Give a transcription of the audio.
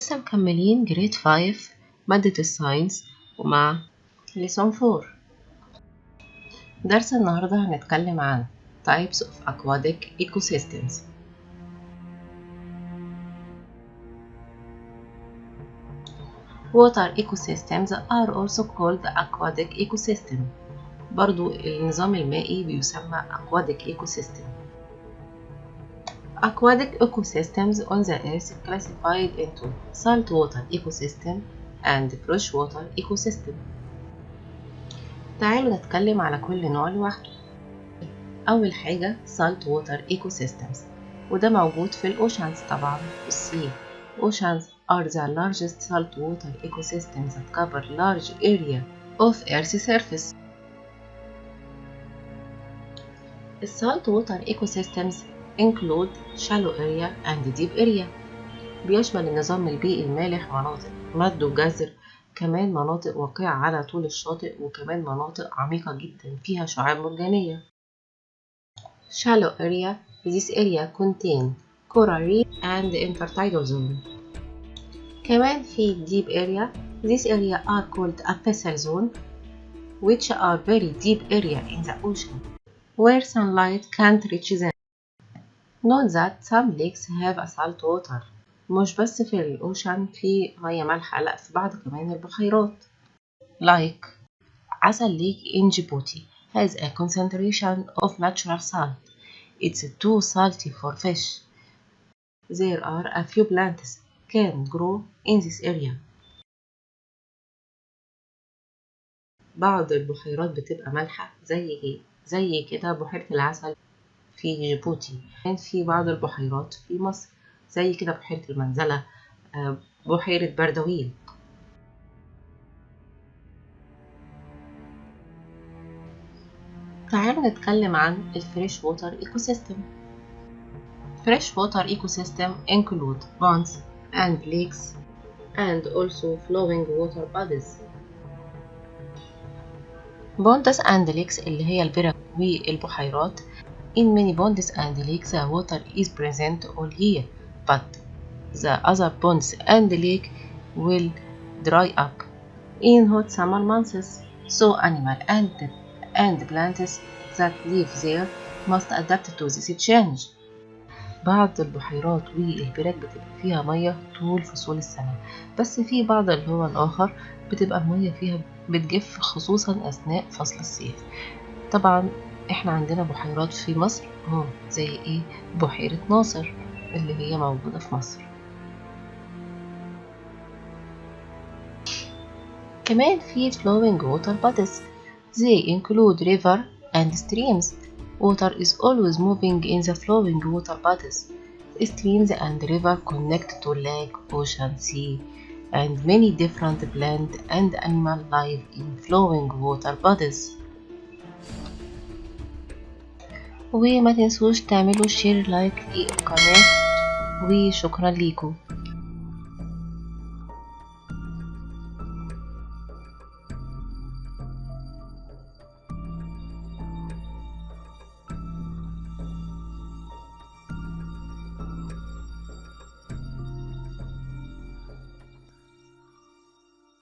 لسه مكملين جريد 5 مادة الساينس ومع ليسون 4. درس النهاردة هنتكلم عن types of aquatic ecosystems. Water ecosystems are also called aquatic ecosystem. برضو النظام المائي بيسمى aquatic ecosystem. Aquatic ecosystems on the earth classified into saltwater ecosystem and freshwater ecosystem. تعالوا نتكلم على كل نوع لوحده. أول حاجة salt water ecosystems، وده موجود في الأوشانز طبعا في السي. Oceans are the largest saltwater ecosystems that cover large area of Earth's surface. The saltwater ecosystems include shallow area and deep area. بيشمل النظام البيئي المالح مناطق مد وجزر، كمان مناطق واقعة على طول الشاطئ، وكمان مناطق عميقة جدا فيها شعاب مرجانية. Shallow area. This area contain coral reef and intertidal zone. كمان في deep area. This area are called abyssal zone, which are very deep area in the ocean where sunlight can't reach them. Note that some lakes have a salt water. مش بس في الأوشن في مياه مالحة، لأ في بعض كمان البحيرات. Like عسل lake in Djibouti has a concentration of natural salt. It's too salty for fish. There are a few plants can grow in this area. بعض البحيرات بتبقى مالحة زي كده بحيرة العسل في جيبوتي. في بعض البحيرات في مصر زي كده بحيرة المنزلة، بحيرة بردويل. تعالوا نتكلم عن الفريش ووتر ايكوسيستم. Fresh water ecosystem include ponds and lakes and also flowing water bodies. Ponds and lakes اللي هي البرك والبحيرات. In many ponds and lakes the water is present all year, but the other ponds and lake will dry up in hot summer months. So animals and plants that live there must adapt to this change. بعض البحيرات والبرك بتبقى فيها مية طول فصول السنة، بس في بعض اللي هو الآخر بتبقى المية فيها بتجف خصوصا أثناء فصل الصيف. طبعا احنا عندنا بحيرات في مصر زي ايه بحيرة ناصر اللي هي موجودة في مصر. كمان في flowing water bodies. They include river and streams. Water is always moving in the flowing water bodies. Streams and river connect to lake, ocean, sea, and many different plant and animal life in flowing water bodies. وما تنسوش تعملوا شير لايك للقناة، وشكرا ليكم.